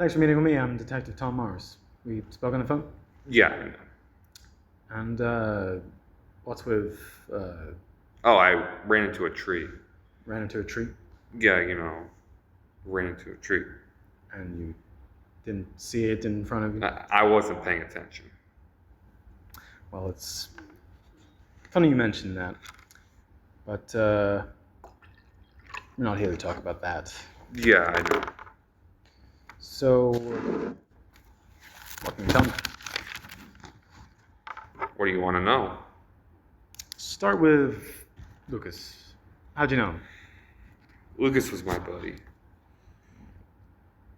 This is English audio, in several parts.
Thanks for meeting with me. I'm Detective Tom Morris. We spoke on the phone? Yeah. And, what's with, Oh, I ran into a tree. ran into a tree? Yeah, ran into a tree. And you didn't see it in front of you? I wasn't paying attention. Well, it's funny you mentioned that. But, we're not here to talk about that. Yeah, I know. So, what can you tell me? What do you want to know? Start with Lucas. How'd you know him? Lucas was my buddy.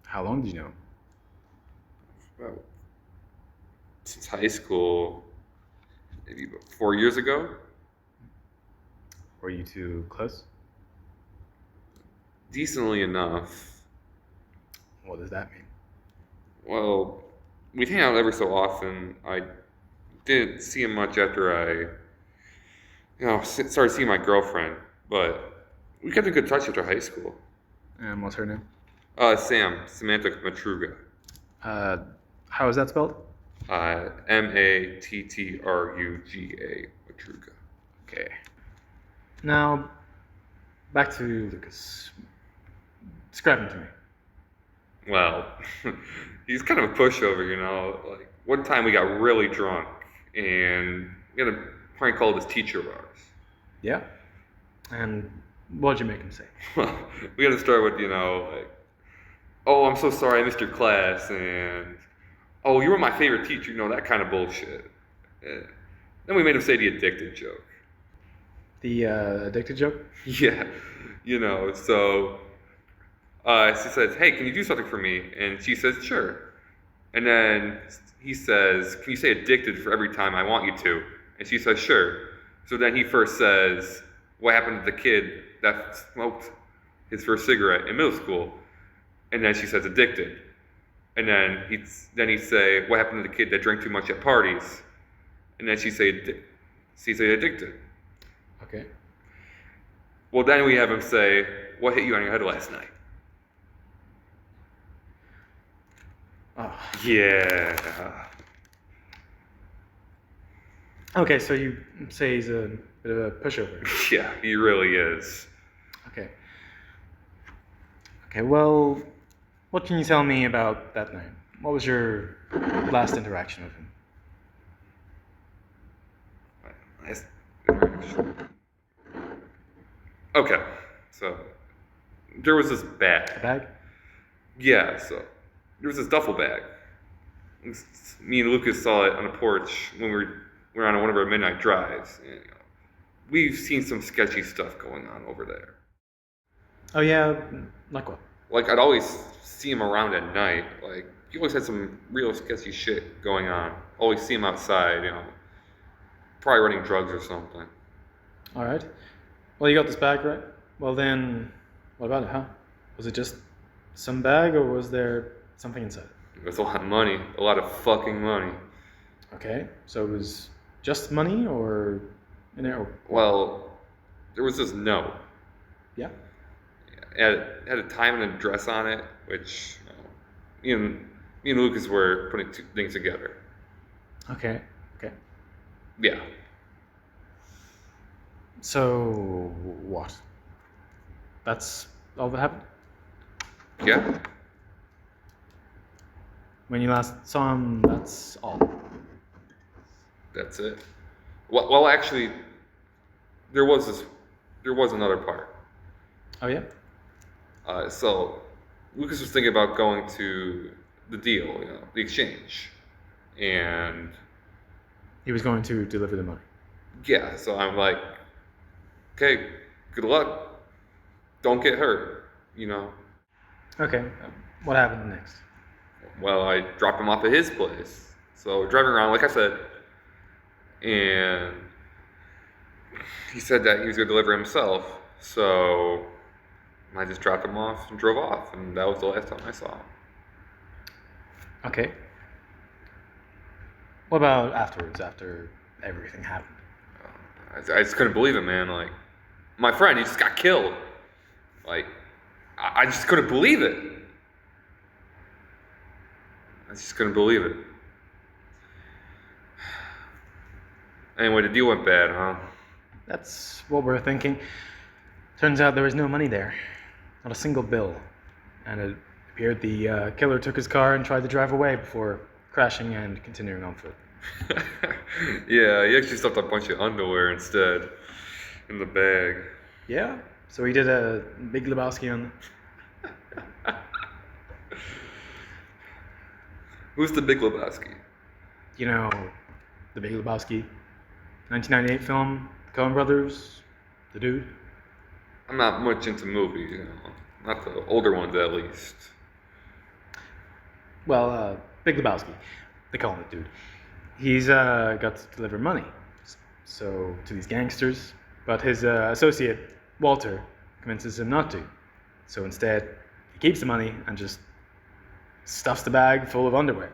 How long did you know him? Well, since high school, maybe about 4 years ago. Were you two close? Decently enough. What does that mean? Well, we'd hang out every so often. I didn't see him much after I started seeing my girlfriend, but we kept in good touch after high school. And what's her name? Samantha Matruga. How is that spelled? Mattruga. Matruga. Okay. Now, back to Lucas. Describe him to me. Well, he's kind of a pushover, Like, one time we got really drunk, and we had a prank call this teacher of ours. Yeah? And what'd you make him say? Well, we had to start with, like, oh, I'm so sorry I missed your class, and, oh, you were my favorite teacher, that kind of bullshit. Then we made him say the addicted joke. The addicted joke? Yeah, so she says, hey, can you do something for me? And she says, sure. And then he says, can you say addicted for every time I want you to? And she says, sure. So then he first says, what happened to the kid that smoked his first cigarette in middle school? And then she says, addicted. And then he'd say, what happened to the kid that drank too much at parties? And then she'd say addicted. Okay. Well, then we have him say, what hit you on your head last night? Oh. Yeah. Okay, so you say he's a bit of a pushover. Yeah, he really is. Okay. Okay, well, what can you tell me about that night? What was your last interaction with him? Last interaction. Okay, so there was this bag. A bag? Yeah, so there was this duffel bag. Me and Lucas saw it on the porch when we were on one of our midnight drives. And, we've seen some sketchy stuff going on over there. Oh yeah, like what? Like, I'd always see him around at night. Like, he always had some real sketchy shit going on. Always see him outside, probably running drugs or something. All right. Well, you got this bag, right? Well then, what about it, huh? Was it just some bag, or was there something inside? It was a lot of money. A lot of fucking money. Okay, so it was just money, or in there? Well, there was this note. Yeah. It had a time and address on it, which me and Lucas were putting two things together. Okay. Yeah. So what? That's all that happened? Yeah. When you last saw him, that's all. That's it. Well, actually, there was another part. Oh yeah? So Lucas was thinking about going to the deal, the exchange, and He was going to deliver the money. yeah. So I'm like, okay, good luck. Don't get hurt, Okay, what happened next? Well, I dropped him off at his place. So driving around, like I said, and he said that he was going to deliver himself. So I just dropped him off and drove off, and that was the last time I saw him. Okay. What about afterwards, after everything happened? I just couldn't believe it, man. Like, my friend, he just got killed. Like, I just couldn't believe it. just couldn't believe it. Anyway, the deal went bad, huh? That's what we're thinking. Turns out there was no money there. Not a single bill. And it appeared the killer took his car and tried to drive away before crashing and continuing on foot. Yeah, he actually stuffed a bunch of underwear instead in the bag. Yeah, so he did a Big Lebowski on Who's the Big Lebowski? You know, the Big Lebowski, 1998 film, the Coen Brothers, the dude. I'm not much into movies, you know. Not the older ones, at least. Well, Big Lebowski, they call him the dude. He's got to deliver money, so to these gangsters, but his associate Walter convinces him not to. So instead, he keeps the money and just stuffs the bag full of underwear.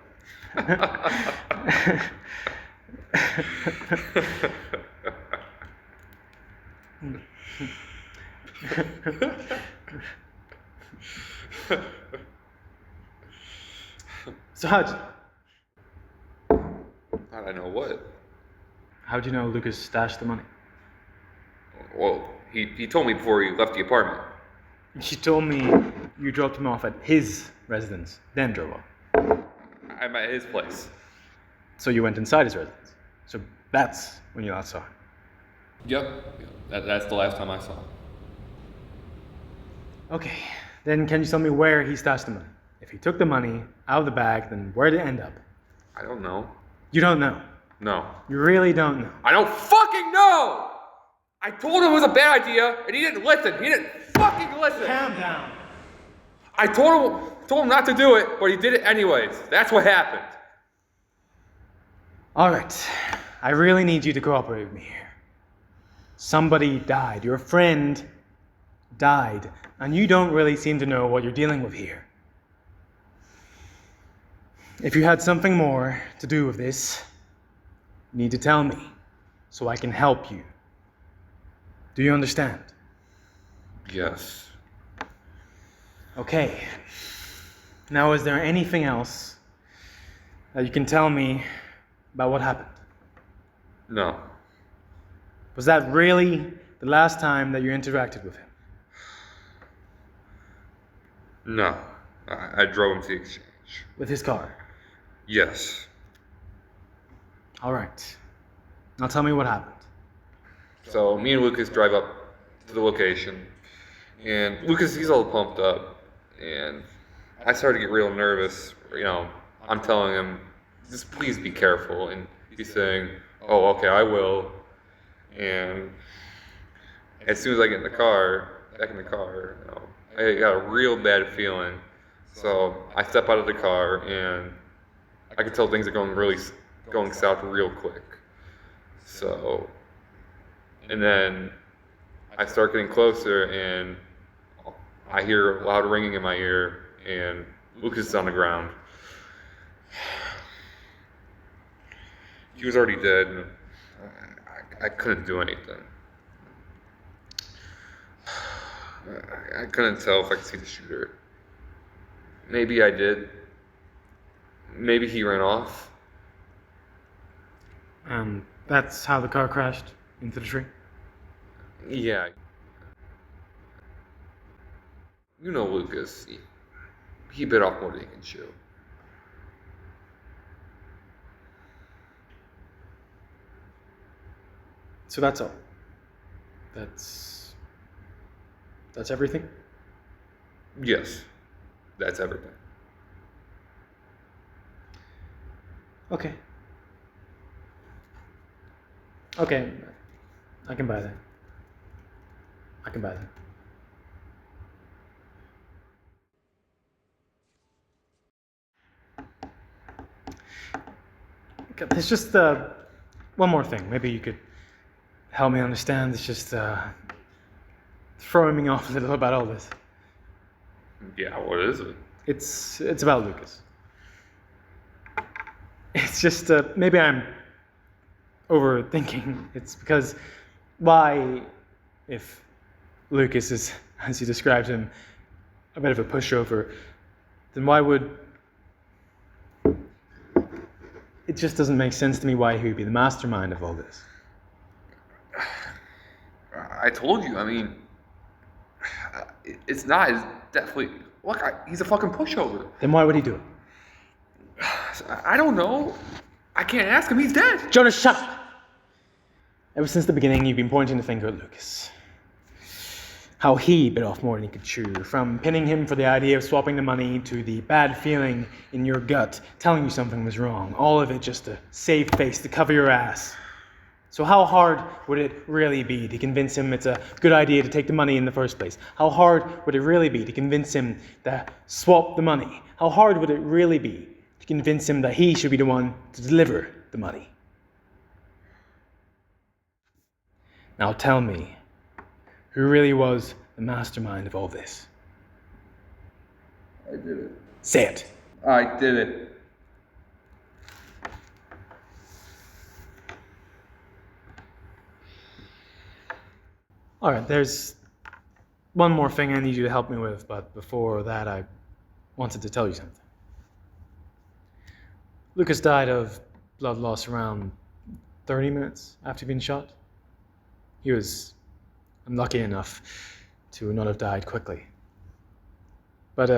So I don't know what. how'd you know Lucas stashed the money? Well, he told me before he left the apartment. She told me you dropped him off at his residence, then drove off. I'm at his place. So you went inside his residence. So that's when you last saw him. Yep. That's the last time I saw him. Okay, then can you tell me where he stashed the money? If he took the money out of the bag, then where did it end up? I don't know. You don't know. No. You really don't know. I don't fucking know! I told him it was a bad idea, and he didn't listen. He didn't fucking listen. Calm down. I told him not to do it, but he did it anyways. That's what happened. All right, I really need you to cooperate with me here. Somebody died. Your friend died, and you don't really seem to know what you're dealing with here. If you had something more to do with this, you need to tell me so I can help you. Do you understand? Yes. Okay. Now, is there anything else that you can tell me about what happened? No. Was that really the last time that you interacted with him? No. I drove him to the exchange. With his car? Yes. All right. Now tell me what happened. So me and Lucas drive up to the location, and Lucas, he's all pumped up, and I started to get real nervous. You know, I'm telling him, just please be careful, and he's saying, oh, okay, I will. And as soon as I get in the car, back in the car, you know, I got a real bad feeling. So I step out of the car, and I can tell things are going south real quick. So, and then I start getting closer, and I hear loud ringing in my ear, and Lucas is on the ground. He was already dead, and I couldn't do anything. I couldn't tell if I could see the shooter. Maybe I did. Maybe he ran off. And that's how the car crashed into the tree? Yeah. You know Lucas. He bit off more than he can chew. So that's all. That's everything? Yes. That's everything. Okay. Okay. I can buy that. I can buy that. Okay, there's just one more thing. Maybe you could help me understand. It's just throwing me off a little about all this. Yeah, what is it? It's about Lucas. It's just maybe I'm overthinking. It's because why, if Lucas is, as you described him, a bit of a pushover, then why would It just doesn't make sense to me why he would be the mastermind of all this. I told you, I mean, it's not, it's definitely, look, he's a fucking pushover. Then why would he do it? I don't know. I can't ask him, he's dead. Jonas, shut up! Ever since the beginning, you've been pointing the finger at Lucas. How he bit off more than he could chew, from pinning him for the idea of swapping the money to the bad feeling in your gut telling you something was wrong. All of it just to save face, to cover your ass. So how hard would it really be to convince him it's a good idea to take the money in the first place? How hard would it really be to convince him to swap the money? How hard would it really be to convince him that he should be the one to deliver the money? Now tell me, who really was the mastermind of all this? I did it. Say it. I did it. Alright, there's one more thing I need you to help me with, but before that I wanted to tell you something. Lucas died of blood loss around 30 minutes after being shot. He was unlucky enough to not have died quickly. But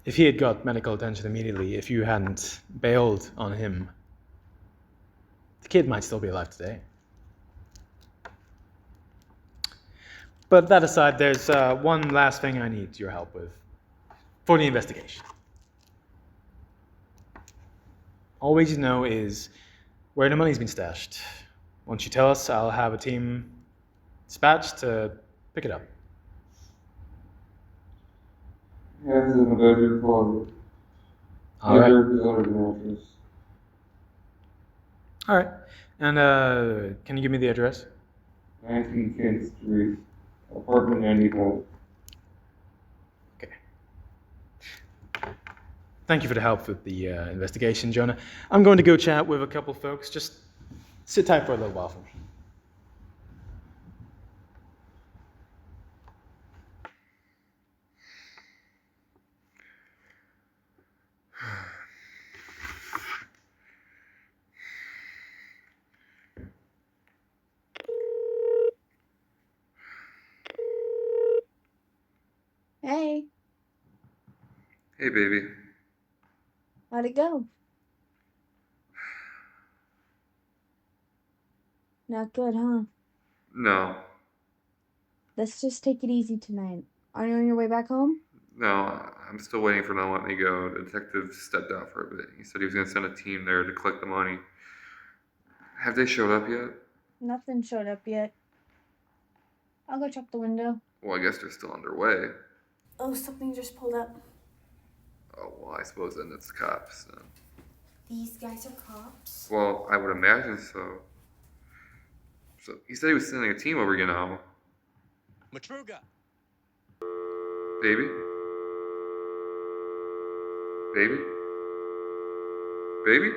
if he had got medical attention immediately, if you hadn't bailed on him, the kid might still be alive today. But that aside, there's one last thing I need your help with for the investigation. All we need to know is where the money's been stashed. Once you tell us, I'll have a team dispatched to pick it up. Hands in the bedroom closet. All right. Under the mattress. All right. And can you give me the address? 19 Kent Street, apartment 95. Okay. Thank you for the help with the investigation, Jonah. I'm going to go chat with a couple folks. Just sit tight for a little while for me. Hey, Hey, baby. how'd it go? Not good, huh? No. Let's just take it easy tonight. Are you on your way back home? No, I'm still waiting for them to let me go. The detective stepped out for a bit. He said he was going to send a team there to collect the money. Have they showed up yet? Nothing showed up yet. I'll go check the window. Well, I guess they're still underway. Oh, something just pulled up. Oh, well, I suppose then it's cops. Then. These guys are cops? Well, I would imagine so. So he said he was sending a team over, you know. Matruga. Baby? Baby? Baby?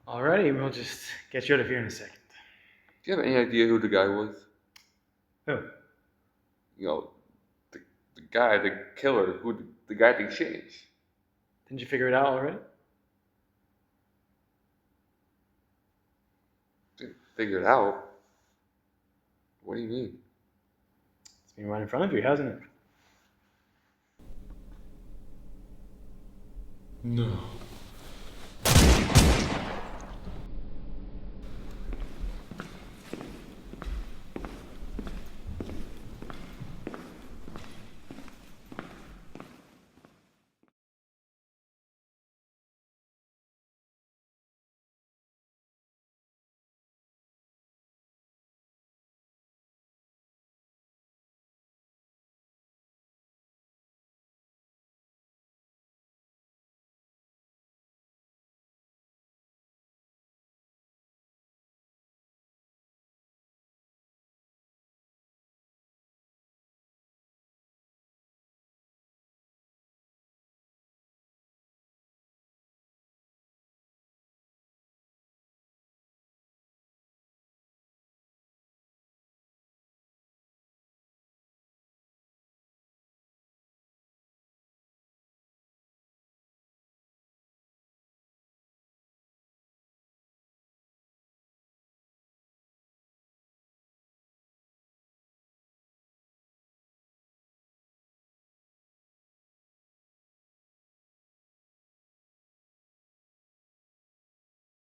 Alrighty, we'll just get you out of here in a second. Do you have any idea who the guy was? Who? You know, the guy, the killer, the guy at the exchange. Didn't you figure it out already? Figure it out? What do you mean? It's been right in front of you, hasn't it? No.